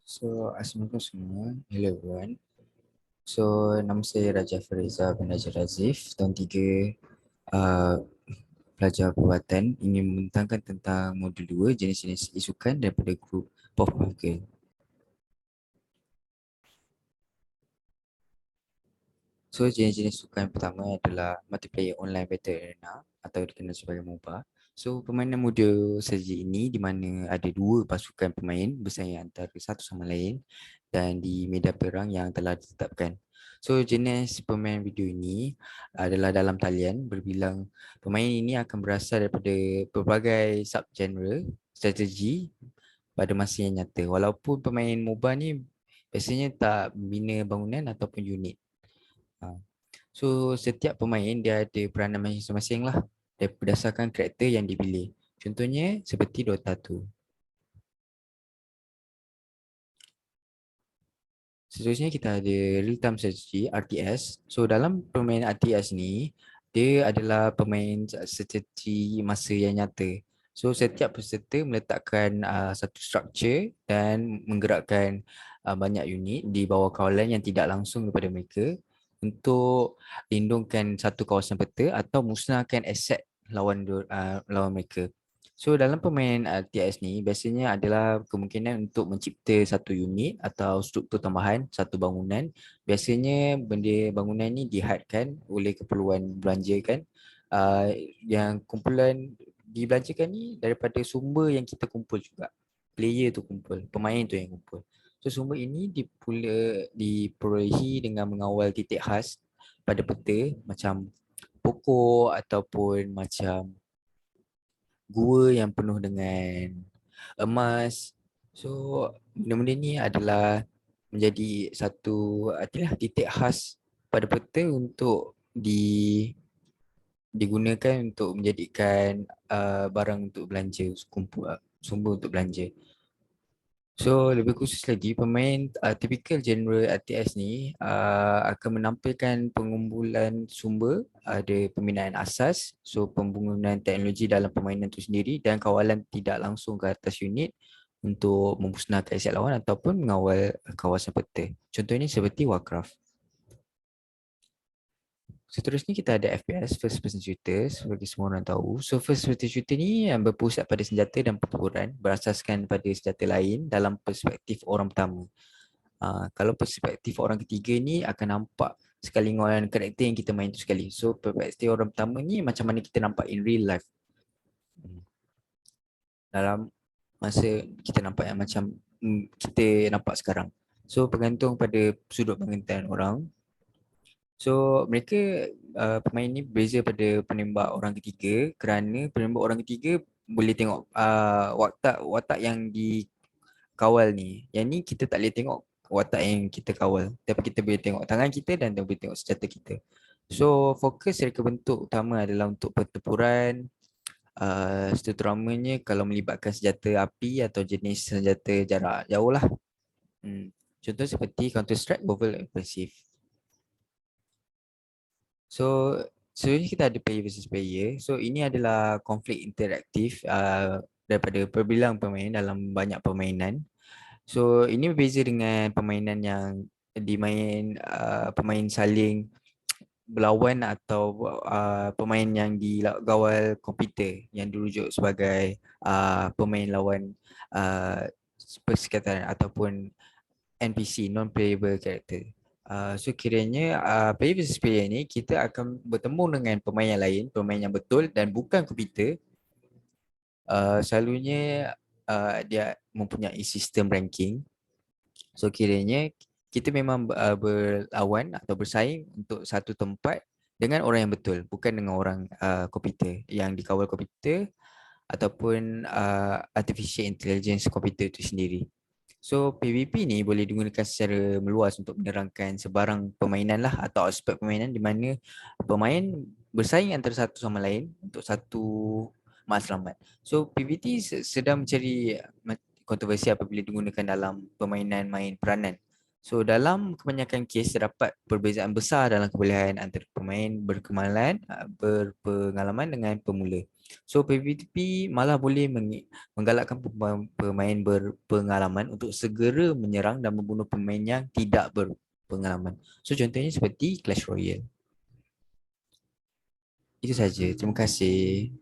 So, Assalamualaikum semua. Hello everyone. So, nama saya Raja Fariza bin Najib Razif, tahun 3 uh, pelajar perubatan, ingin membentangkan tentang modul 2 jenis-jenis isukan daripada grup Pop-Up Girl. So, jenis-jenis sukan pertama adalah multiplayer online battle arena atau dikenal sebagai MOBA. So, permainan moden saja ini di mana ada dua pasukan pemain bersaing antara satu sama lain dan di medan perang yang telah ditetapkan. So, jenis pemain video ini adalah dalam talian berbilang pemain ini akan berasal daripada pelbagai subgenre strategi pada masa yang nyata. Walaupun pemain MOBA ni biasanya tak bina bangunan ataupun unit. Ha. So setiap pemain dia ada peranan masing-masing lah berdasarkan karakter yang dipilih. Contohnya seperti Dota 2. Seterusnya kita ada real time strategy RTS. So dalam permainan RTS ni dia adalah pemain strategi masa yang nyata. So setiap peserta meletakkan satu struktur dan menggerakkan banyak unit di bawah kawalan yang tidak langsung kepada mereka untuk lindungkan satu kawasan peta atau musnahkan aset lawan mereka. So dalam permainan RTS ni biasanya adalah kemungkinan untuk mencipta satu unit atau struktur tambahan satu bangunan. Biasanya benda bangunan ni dihadkan oleh keperluan belanja kan. Uh, yang kumpulan dibelanjakan ni daripada sumber yang kita kumpul juga. Player tu kumpul, pemain tu yang kumpul. So sumber ini diperolehi dengan mengawal titik khas pada peta macam pokok ataupun macam gua yang penuh dengan emas. So benda-benda ni adalah menjadi satu artilah titik khas pada peta untuk digunakan untuk menjadikan barang untuk belanja, sumber untuk belanja. So lebih khusus lagi pemain typical genre RTS ni akan menampilkan pengumpulan sumber, ada pembinaan asas, so pembangunan teknologi dalam permainan itu sendiri dan kawalan tidak langsung ke atas unit untuk memusnahkan aset lawan ataupun mengawal kawasan peta. Contohnya seperti Warcraft. Seterusnya kita ada FPS, First Person Shooter, seperti semua orang tahu. So First Person Shooter ni yang berpusat pada senjata dan pertempuran berasaskan pada senjata lain dalam perspektif orang pertama. Kalau perspektif orang ketiga ni akan nampak sekali dengan karakter yang kita main tu sekali. So perspektif orang pertama ni macam mana kita nampak in real life. Dalam masa kita nampak yang macam kita nampak sekarang. So bergantung pada sudut penglihatan orang. So mereka pemain ni berbeza pada penembak orang ketiga kerana penembak orang ketiga boleh tengok watak yang dikawal ni. Yang ni kita tak boleh tengok watak yang kita kawal, tapi kita boleh tengok tangan kita dan kita boleh tengok senjata kita. So fokus reka bentuk utama adalah untuk pertempuran. Terutamanya kalau melibatkan senjata api atau jenis senjata jarak jauh lah. Contoh seperti Counter Strike, Mobile Offensive. So sebenarnya kita ada player versus player. So ini adalah konflik interaktif daripada perbilang pemain dalam banyak permainan. So ini berbeza dengan permainan yang dimain pemain saling berlawan atau pemain yang di gawal komputer yang dirujuk sebagai pemain lawan persekitaran ataupun NPC, non-playable character. So kiranya player versus player ni kita akan bertemu dengan pemain yang lain, pemain yang betul dan bukan komputer. Selalunya dia mempunyai sistem ranking. So kiranya kita memang berlawan atau bersaing untuk satu tempat dengan orang yang betul, bukan dengan orang komputer yang dikawal komputer ataupun artificial intelligence komputer itu sendiri. So PvP ni boleh digunakan secara meluas untuk menerangkan sebarang permainan lah atau aspek permainan di mana pemain bersaing antara satu sama lain untuk satu matlamat. So PvP sedang mencari kontroversi apabila digunakan dalam permainan main peranan. So dalam kebanyakan kes terdapat perbezaan besar dalam kebolehan antara pemain berpengalaman dengan pemula. So PvP malah boleh menggalakkan pemain berpengalaman untuk segera menyerang dan membunuh pemain yang tidak berpengalaman. So contohnya seperti Clash Royale. Itu saja. Terima kasih.